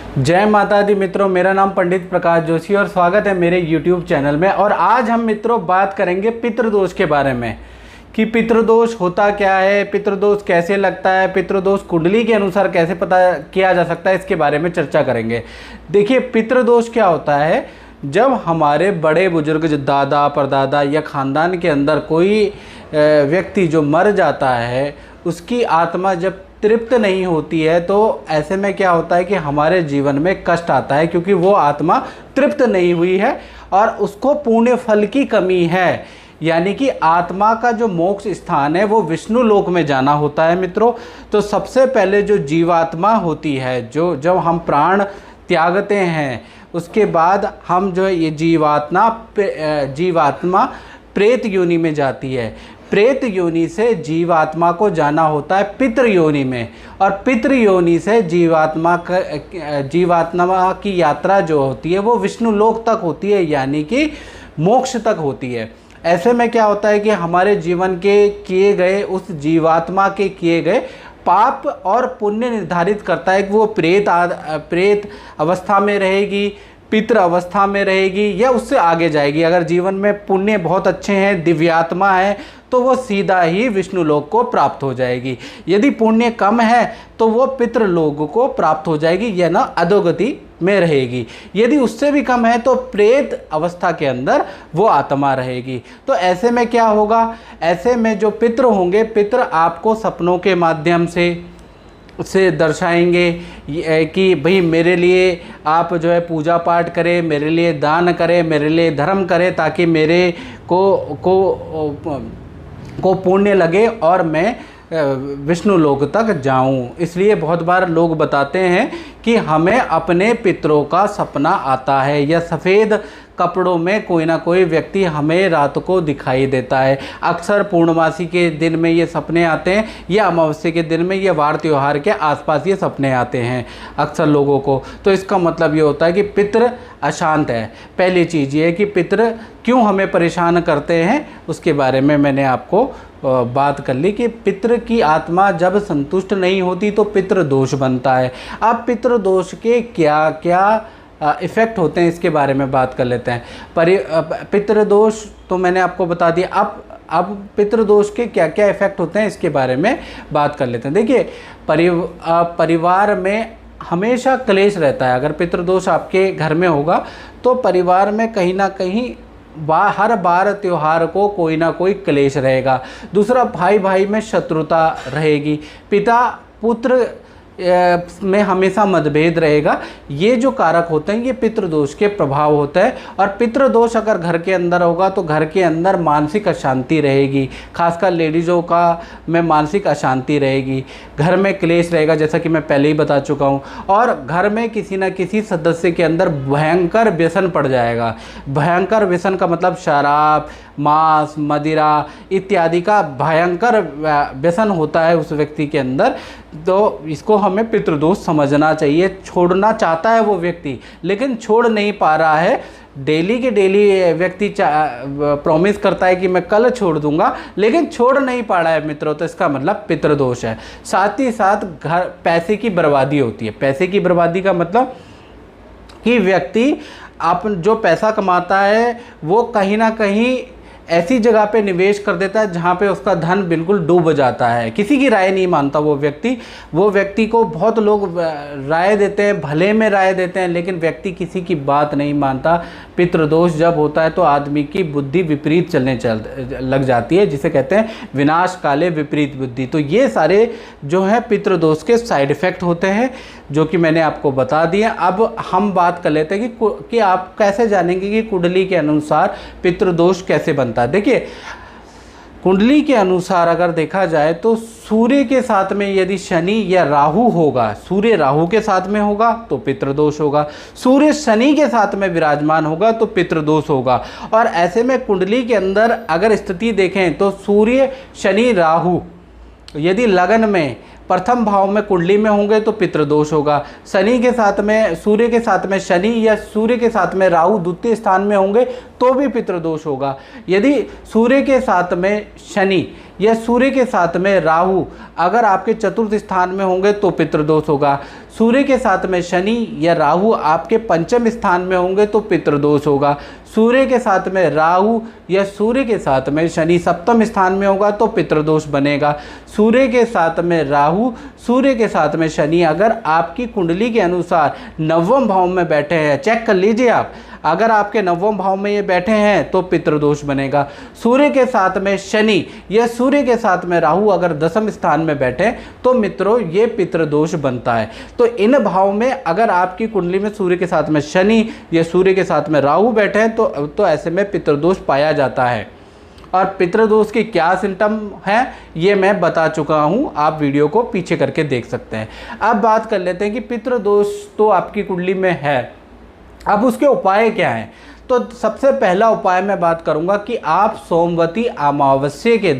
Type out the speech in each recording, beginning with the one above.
जय माता दी मित्रों, मेरा नाम पंडित प्रकाश जोशी और स्वागत है मेरे YouTube चैनल में। और आज हम मित्रों बात करेंगे पितृदोष के बारे में कि पितृदोष होता क्या है, पितृदोष कैसे लगता है, पितृदोष कुंडली के अनुसार कैसे पता किया जा सकता है, इसके बारे में चर्चा करेंगे। देखिए, पितृदोष क्या होता है। जब हमारे बड़े बुजुर्ग, जो दादा परदादा या ख़ानदान के अंदर कोई व्यक्ति जो मर जाता है, उसकी आत्मा जब तृप्त नहीं होती है तो ऐसे में क्या होता है कि हमारे जीवन में कष्ट आता है, क्योंकि वो आत्मा तृप्त नहीं हुई है और उसको पुण्य फल की कमी है। यानी कि आत्मा का जो मोक्ष स्थान है वो विष्णु लोक में जाना होता है मित्रों। तो सबसे पहले जो जीवात्मा होती है, जो जब हम प्राण त्यागते हैं उसके बाद हम जो है ये जीवात्मा प्रेत योनि में जाती है। प्रेत योनि से जीवात्मा को जाना होता है पितृ योनि में, और पितृ योनि से जीवात्मा की यात्रा जो होती है वो विष्णु लोक तक होती है, यानी कि मोक्ष तक होती है। ऐसे में क्या होता है कि हमारे जीवन के किए गए, उस जीवात्मा के किए गए पाप और पुण्य निर्धारित करता है कि वो प्रेत अवस्था में रहेगी, पितृ अवस्था में रहेगी या उससे आगे जाएगी। अगर जीवन में पुण्य बहुत अच्छे हैं, दिव्यात्मा है, तो वो सीधा ही विष्णु लोक को प्राप्त हो जाएगी। यदि पुण्य कम है तो वो पितृलोक को प्राप्त हो जाएगी या ना अधोगति में रहेगी। यदि उससे भी कम है तो प्रेत अवस्था के अंदर वो आत्मा रहेगी। तो ऐसे में क्या होगा, ऐसे में जो पितृ होंगे, पितृ आपको सपनों के माध्यम से दर्शाएंगे कि भाई मेरे लिए आप जो है पूजा पाठ करें, मेरे लिए दान करें, मेरे लिए धर्म करें, ताकि मेरे को पुण्य लगे और मैं विष्णु लोक तक जाऊं। इसलिए बहुत बार लोग बताते हैं कि हमें अपने पितरों का सपना आता है, या सफ़ेद कपड़ों में कोई ना कोई व्यक्ति हमें रात को दिखाई देता है। अक्सर पूर्णमासी के दिन में ये सपने आते हैं, या अमावस्या के दिन में, या वार त्यौहार के आसपास ये सपने आते हैं अक्सर लोगों को। तो इसका मतलब ये होता है कि पितृ अशांत है। पहली चीज़ ये है कि पितृ क्यों हमें परेशान करते हैं, उसके बारे में मैंने आपको बात कर ली कि पितृ की आत्मा जब संतुष्ट नहीं होती तो पितृदोष बनता है। अब पितृदोष के क्या क्या इफ़ेक्ट होते हैं, इसके बारे में बात कर लेते हैं। पितृदोष तो मैंने आपको बता दिया। अब पितृदोष के क्या क्या इफ़ेक्ट होते हैं, इसके बारे में बात कर लेते हैं। देखिए, परिवार में हमेशा क्लेश रहता है। अगर पितृदोष आपके घर में होगा तो परिवार में कहीं ना कहीं हर बार त्यौहार को कोई ना कोई क्लेश रहेगा। दूसरा, भाई भाई में शत्रुता रहेगी, पिता पुत्र में हमेशा मतभेद रहेगा। ये जो कारक होते हैं ये पितृदोष के प्रभाव होता है। और पितृदोष अगर घर के अंदर होगा तो घर के अंदर मानसिक अशांति रहेगी, खासकर लेडीज़ों का में मानसिक अशांति रहेगी, घर में क्लेश रहेगा, जैसा कि मैं पहले ही बता चुका हूँ। और घर में किसी न किसी सदस्य के अंदर भयंकर व्यसन पड़ जाएगा। भयंकर व्यसन का मतलब शराब, मांस, मदिरा इत्यादि का भयंकर व्यसन होता है उस व्यक्ति के अंदर। तो इसको हमें पितृदोष समझना चाहिए। छोड़ना चाहता है वो व्यक्ति, लेकिन छोड़ नहीं पा रहा है। डेली के डेली व्यक्ति प्रॉमिस करता है कि मैं कल छोड़ दूंगा, लेकिन छोड़ नहीं पा रहा है मित्रों, तो इसका मतलब पितृदोष है। साथ ही साथ घर पैसे की बर्बादी होती है। पैसे की बर्बादी का मतलब कि व्यक्ति जो पैसा कमाता है वो कहीं ना कहीं ऐसी जगह पे निवेश कर देता है जहाँ पे उसका धन बिल्कुल डूब जाता है। किसी की राय नहीं मानता वो व्यक्ति को बहुत लोग राय देते हैं, भले में राय देते हैं, लेकिन व्यक्ति किसी की बात नहीं मानता। पितृदोष जब होता है तो आदमी की बुद्धि विपरीत चलने लग जाती है, जिसे कहते हैं विनाश काले विपरीत बुद्धि। तो ये सारे जो है पितृदोष के साइड इफ़ेक्ट होते हैं, जो कि मैंने आपको बता दिया। अब हम बात कर लेते हैं कि आप कैसे जानेंगे कि कुंडली के अनुसार पितृदोष कैसे बनता है। देखिए, कुंडली के अनुसार अगर देखा जाए तो सूर्य के साथ में यदि शनि या राहु होगा, सूर्य राहु के साथ में होगा तो पितृदोष होगा। सूर्य शनि के साथ में विराजमान होगा तो पितृदोष होगा। और ऐसे में कुंडली के अंदर अगर स्थिति देखें तो सूर्य शनि राहु यदि लगन में प्रथम भाव में कुंडली में होंगे तो पितृदोष होगा। शनि के साथ में, सूर्य के साथ में शनि या सूर्य के साथ में राहु द्वितीय स्थान में होंगे तो भी पितृदोष होगा। यदि सूर्य के साथ में शनि या सूर्य के साथ में राहु अगर आपके चतुर्थ स्थान में होंगे तो पितृदोष होगा। सूर्य के साथ में शनि या राहु आपके पंचम स्थान में होंगे तो पितृदोष होगा। सूर्य के साथ में राहु या सूर्य के साथ में शनि सप्तम स्थान में होगा तो पितृदोष बनेगा। सूर्य के साथ में राहु, सूर्य के साथ में शनि अगर आपकी कुंडली के अनुसार नवम भाव में बैठे हैं, चेक कर लीजिए आप, अगर आपके नवम भाव में ये बैठे हैं तो पितृदोष बनेगा। सूर्य के साथ में शनि या सूर्य के साथ में राहु अगर दसम स्थान में बैठे तो मित्रों ये पितृदोष बनता है। तो इन भाव में अगर आपकी कुंडली में सूर्य के साथ में शनि या सूर्य के साथ में राहु बैठे हैं तो ऐसे में पितृदोष पाया जाता है। और पितृदोष की क्या सिम्टम है ये मैं बता चुका हूँ, आप वीडियो को पीछे करके देख सकते हैं। अब बात कर लेते हैं कि पितृदोष तो आपकी कुंडली में है, अब उसके उपाय क्या हैं। तो सबसे पहला उपाय मैं बात करूंगा कि आप सोमवती अमावस्या के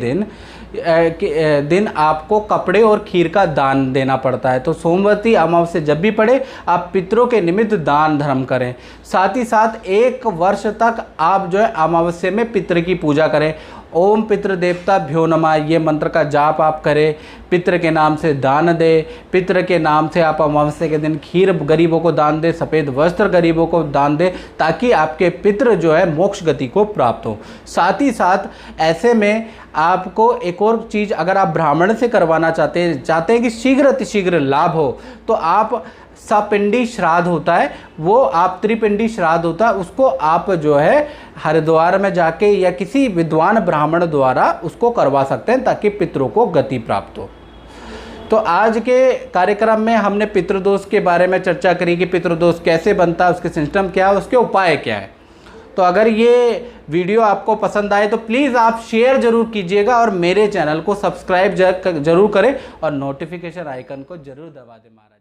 दिन आपको कपड़े और खीर का दान देना पड़ता है। तो सोमवती अमावस्या जब भी पड़े आप पितरों के निमित्त दान धर्म करें। साथ ही साथ 1 वर्ष तक आप जो है अमावस्या में पितृ की पूजा करें। ओम पितृ देवता भ्यो नमः ये मंत्र का जाप आप करें, पितृ के नाम से दान दे, पितृ के नाम से आप अमावस्या के दिन खीर गरीबों को दान दे, सफ़ेद वस्त्र गरीबों को दान दे, ताकि आपके पितृ जो है मोक्ष गति को प्राप्त हो। साथ ही साथ ऐसे में आपको एक और चीज़ अगर आप ब्राह्मण से करवाना चाहते हैं कि शीघ्र अतिशीघ्र लाभ हो, तो आप सपिंडी श्राद्ध होता है, वो आप त्रिपिंडी श्राद्ध होता है, उसको आप जो है हरिद्वार में जाके या किसी विद्वान ब्राह्मण द्वारा उसको करवा सकते हैं ताकि पितरों को गति प्राप्त हो। तो आज के कार्यक्रम में हमने पितृदोष के बारे में चर्चा करी कि पितृदोष कैसे बनता है, उसके सिस्टम क्या है, उसके उपाय क्या है। तो अगर ये वीडियो आपको पसंद आए तो प्लीज़ आप शेयर ज़रूर कीजिएगा और मेरे चैनल को सब्सक्राइब जरूर करें और नोटिफिकेशन आइकन को ज़रूर दबा दें महाराज।